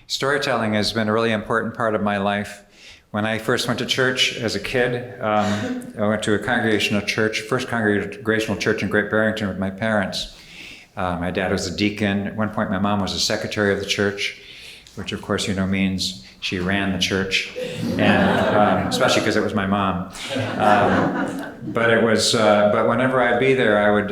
Storytelling has been a really important part of my life. When I first went to church as a kid, I went to a congregational church, first congregational church in Great Barrington with my parents. My dad was a deacon. At one point, my mom was a secretary of the church, which of course means she ran the church, and especially because it was my mom. But whenever I'd be there, I would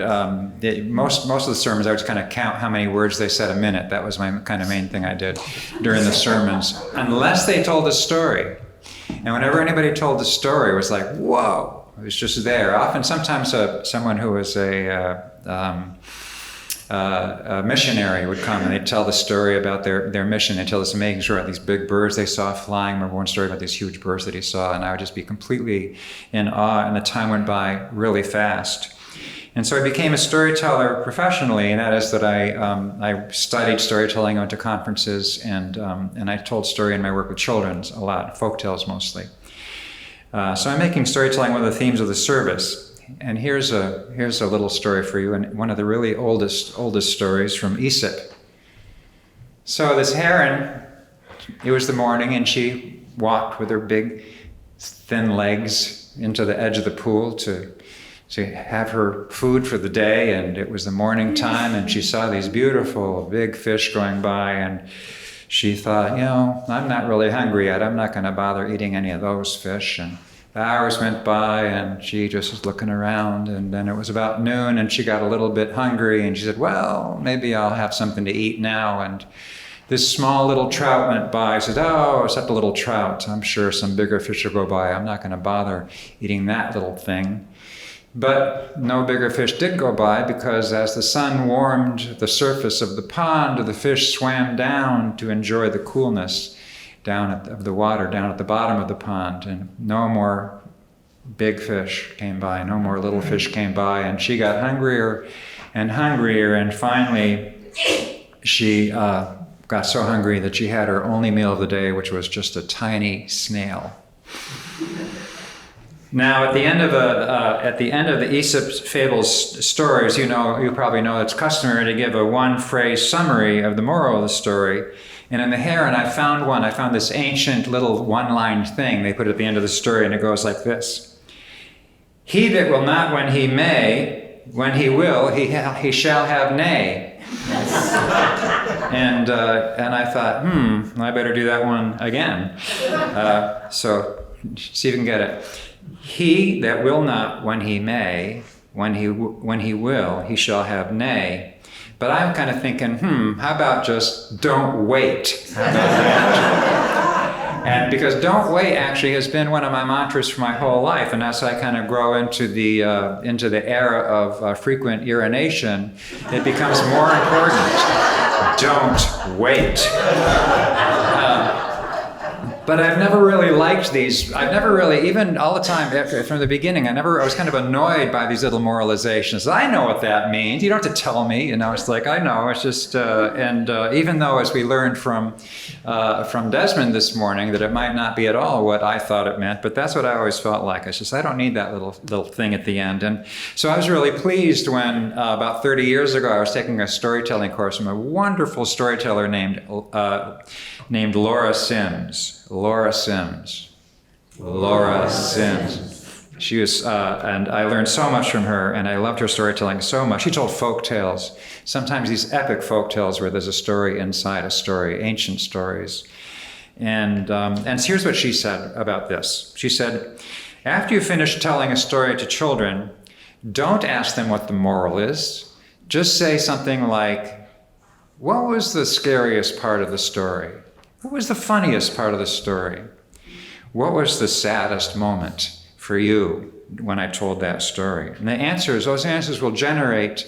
most of the sermons I would kind of count how many words they said a minute. That was my kind of main thing I did during the sermons, unless they told a story. And whenever anybody told the story, it was like, whoa! It was just there. Sometimes someone who was a missionary would come and they'd tell the story about their mission. They'd tell this amazing story about these big birds they saw flying. I remember one story about these huge birds that he saw, and I would just be completely in awe, and the time went by really fast. And so I became a storyteller professionally, and that is that I studied storytelling, went to conferences, and I told story in my work with children a lot, folktales mostly. So I'm making storytelling one of the themes of the service. And here's a little story for you, and one of the really oldest stories from Aesop. So this heron, it was the morning, and she walked with her big, thin legs into the edge of the pool to have her food for the day, and it was the morning time, and she saw these beautiful big fish going by, and she thought, I'm not really hungry yet. I'm not going to bother eating any of those fish. And the hours went by, and she just was looking around, and then it was about noon, and she got a little bit hungry, and she said, well, maybe I'll have something to eat now. And this small little trout went by. She said, oh, it's just a little trout. I'm sure some bigger fish will go by. I'm not going to bother eating that little thing. But no bigger fish did go by, because as the sun warmed the surface of the pond, the fish swam down to enjoy the coolness of the water down at the bottom of the pond, and no more big fish came by, no more little fish came by, and she got hungrier and hungrier, and finally she got so hungry that she had her only meal of the day, which was just a tiny snail. Now, at the end of the Aesop fables stories, you probably know it's customary to give a one-phrase summary of the moral of the story. And in the heron, I found this ancient little one-line thing they put at the end of the story, and it goes like this: "He that will not when he may, when he will, he shall have nay." and I thought, I better do that one again. So see if you can get it. He that will not when he may, when he will, he shall have nay. But I'm kind of thinking, how about just don't wait? How about that? And because don't wait actually has been one of my mantras for my whole life, and as I kind of grow into the era of frequent urination, it becomes more important. Don't wait. But I've never really liked these. I've never really, even all the time from the beginning, I was kind of annoyed by these little moralizations. I know what that means. You don't have to tell me. It's like, I know. It's just, even though, as we learned from Desmond this morning, that it might not be at all what I thought it meant, but that's what I always felt like. It's just, I don't need that little thing at the end. And so I was really pleased when about 30 years ago, I was taking a storytelling course from a wonderful storyteller named Laura Sims. Laura Sims. She was, and I learned so much from her, and I loved her storytelling so much. She told folk tales, sometimes these epic folk tales where there's a story inside a story, ancient stories. And here's what she said about this. She said, after you finish telling a story to children, don't ask them what the moral is. Just say something like, what was the scariest part of the story? What was the funniest part of the story? What was the saddest moment for you when I told that story? And those answers will generate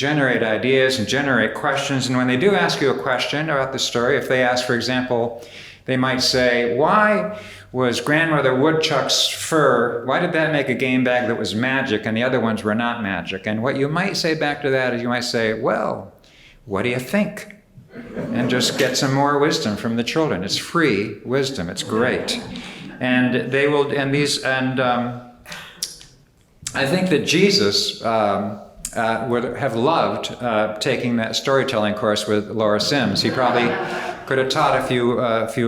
ideas and generate questions. And when they do ask you a question about the story, if they ask, for example, they might say, why was Grandmother Woodchuck's fur, why did that make a game bag that was magic and the other ones were not magic? And what you might say back to that is you might say, well, what do you think? And just get some more wisdom from the children. It's free wisdom. It's great. And they will, I think that Jesus would have loved taking that storytelling course with Laura Sims. He probably could have taught a few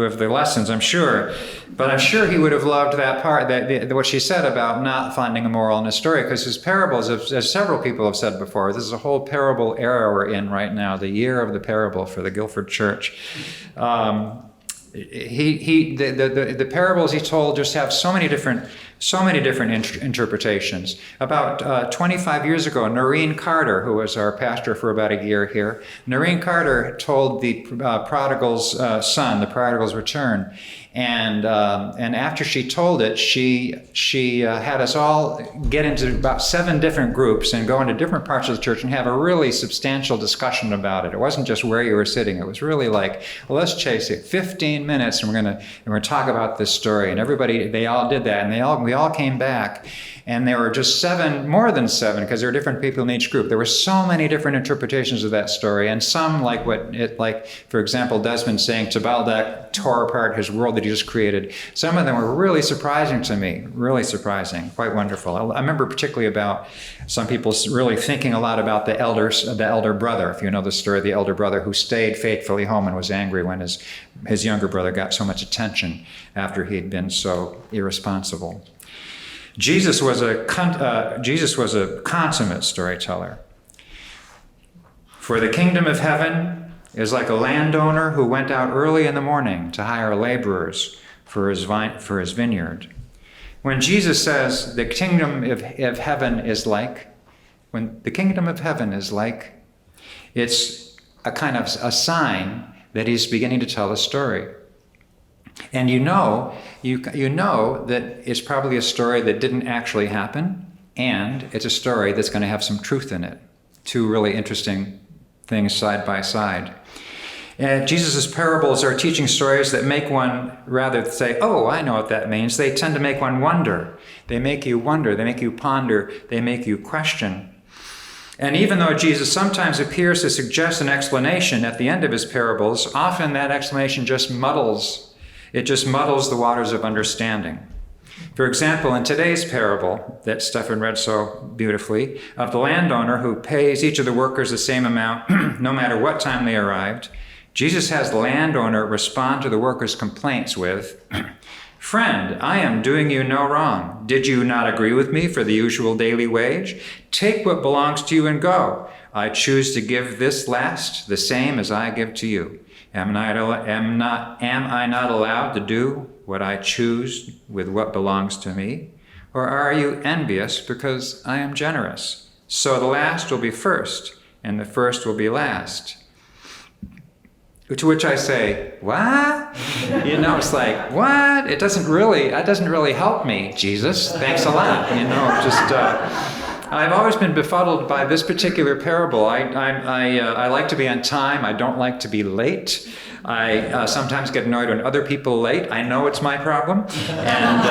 of the lessons, I'm sure. But I'm sure he would have loved that part, what she said about not finding a moral in his story, because his parables, as several people have said before, this is a whole parable era we're in right now, the year of the parable for the Guilford church. The parables he told just have so many different interpretations. About 25 years ago, Noreen Carter, who was our pastor for about a year here, Noreen Carter told the prodigal's son, the prodigal's return, and after she told it, she had us all get into about 7 different groups and go into different parts of the church and have a really substantial discussion about it. It wasn't just where you were sitting. It was really like, well, let's chase it 15 minutes, and we're gonna talk about this story. And they all did that, and we all came back. And there were just 7, more than 7, because there were different people in each group. There were so many different interpretations of that story, and some, for example, Desmond saying Tabaldak tore apart his world that he just created. Some of them were really surprising to me, really surprising, quite wonderful. I remember particularly about some people really thinking a lot about the elder brother, if you know the story of the elder brother who stayed faithfully home and was angry when his younger brother got so much attention after he'd been so irresponsible. Jesus was a consummate storyteller. For the kingdom of heaven is like a landowner who went out early in the morning to hire laborers for his vineyard. When Jesus says the kingdom of heaven is like, it's a kind of a sign that he's beginning to tell a story. And you know that it's probably a story that didn't actually happen, and it's a story that's going to have some truth in it. 2 really interesting things side by side. And Jesus' parables are teaching stories that make one rather say, oh, I know what that means. They tend to make one wonder. They make you wonder. They make you ponder. They make you question. And even though Jesus sometimes appears to suggest an explanation at the end of his parables, often that explanation just muddles the waters of understanding. For example, in today's parable that Stephan read so beautifully, of the landowner who pays each of the workers the same amount no matter what time they arrived, Jesus has the landowner respond to the workers' complaints with, "Friend, I am doing you no wrong. Did you not agree with me for the usual daily wage? Take what belongs to you and go. I choose to give this last the same as I give to you. Am I not allowed to do what I choose with what belongs to me? Or are you envious because I am generous? So the last will be first, and the first will be last." To which I say, what? It's like, what? That doesn't really help me, Jesus. Thanks a lot. I've always been befuddled by this particular parable. I like to be on time. I don't like to be late. I sometimes get annoyed when other people are late. I know it's my problem. And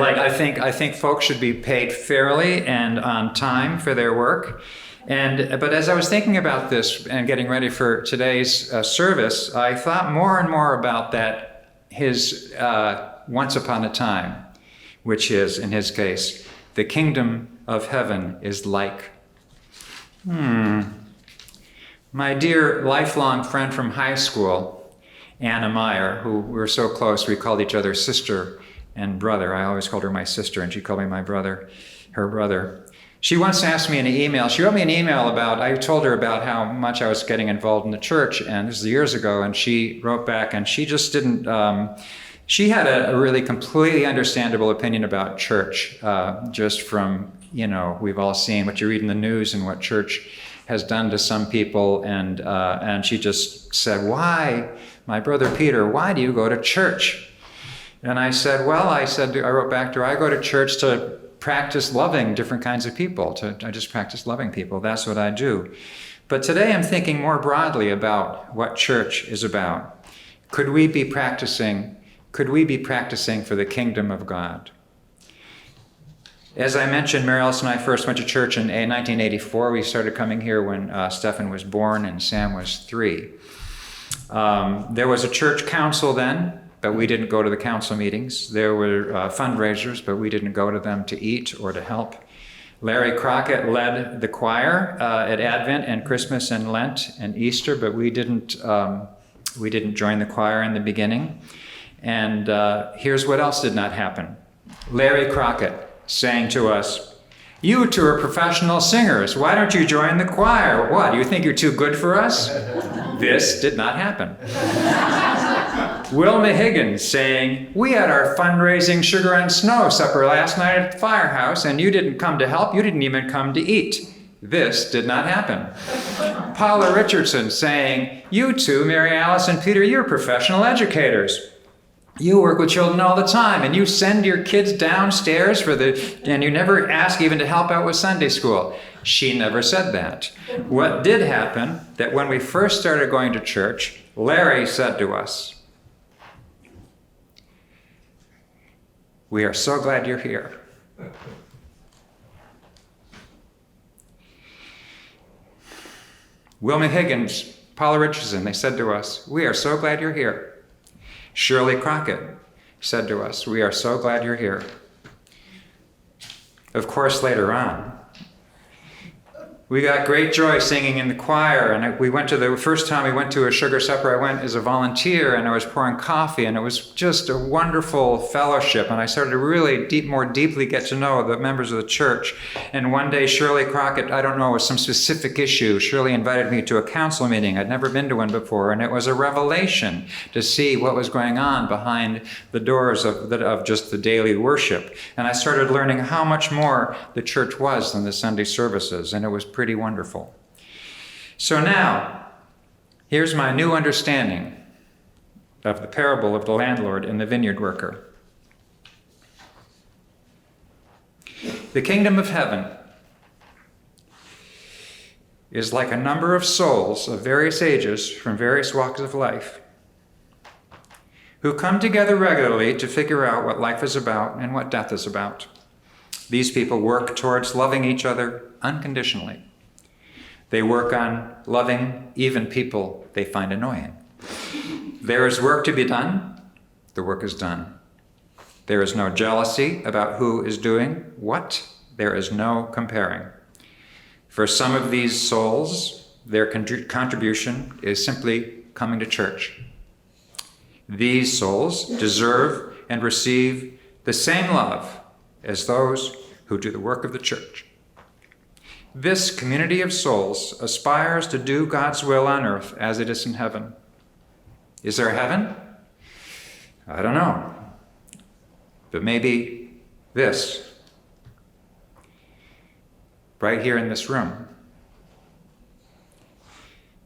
I think folks should be paid fairly and on time for their work. But as I was thinking about this and getting ready for today's service, I thought more and more about his once upon a time, which is, in his case, the kingdom of heaven is like. My dear lifelong friend from high school, Anna Meyer, who we were so close, we called each other sister and brother. I always called her my sister, and she called me my brother, her brother. She once asked me in an email, she wrote me an email I told her about how much I was getting involved in the church, and this is years ago, and she wrote back, and she just didn't, she had a really completely understandable opinion about church, just from, we've all seen what you read in the news and what church has done to some people, and she just said, why, my brother Peter, why do you go to church? And I said, I wrote back to her, I go to church to practice loving different kinds of people. I just practice loving people. That's what I do. But today I'm thinking more broadly about what church is about. Could we be practicing for the kingdom of God? As I mentioned, Mary Alice and I first went to church in 1984. We started coming here when Stephan was born and Sam was 3. There was a church council then, but we didn't go to the council meetings. There were fundraisers, but we didn't go to them to eat or to help. Larry Crockett led the choir at Advent and Christmas and Lent and Easter, but we didn't We didn't join the choir in the beginning. And here's what else did not happen. Larry Crockett saying to us, "You two are professional singers. Why don't you join the choir? What, you think you're too good for us?" This did not happen. Wilma Higgins saying, "We had our fundraising sugar and snow supper last night at the firehouse, and you didn't come to help. You didn't even come to eat." This did not happen. Paula Richardson saying, "You two, Mary Alice and Peter, you're professional educators. You work with children all the time, and you send your kids downstairs and you never ask even to help out with Sunday school." She never said that. What did happen, that when we first started going to church, Larry said to us, "We are so glad you're here." Wilma Higgins, Paula Richardson, they said to us, "We are so glad you're here." Shirley Crockett said to us, "We are so glad you're here." Of course, later on, we got great joy singing in the choir, and the first time we went to a sugar supper, I went as a volunteer, and I was pouring coffee, and it was just a wonderful fellowship, and I started to really more deeply get to know the members of the church. And one day, Shirley Crockett, I don't know, it was some specific issue, Shirley invited me to a council meeting. I'd never been to one before, and it was a revelation to see what was going on behind the doors of just the daily worship. And I started learning how much more the church was than the Sunday services, and it was pretty wonderful. So now, here's my new understanding of the parable of the landlord and the vineyard worker. The kingdom of heaven is like a number of souls of various ages from various walks of life who come together regularly to figure out what life is about and what death is about. These people work towards loving each other unconditionally. They work on loving even people they find annoying. There is work to be done. The work is done. There is no jealousy about who is doing what. There is no comparing. For some of these souls, their contribution is simply coming to church. These souls deserve and receive the same love as those who do the work of the church. This community of souls aspires to do God's will on earth as it is in heaven. Is there a heaven? I don't know. But maybe this, right here in this room,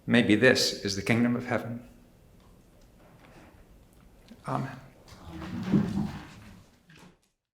maybe this is the kingdom of heaven. Amen.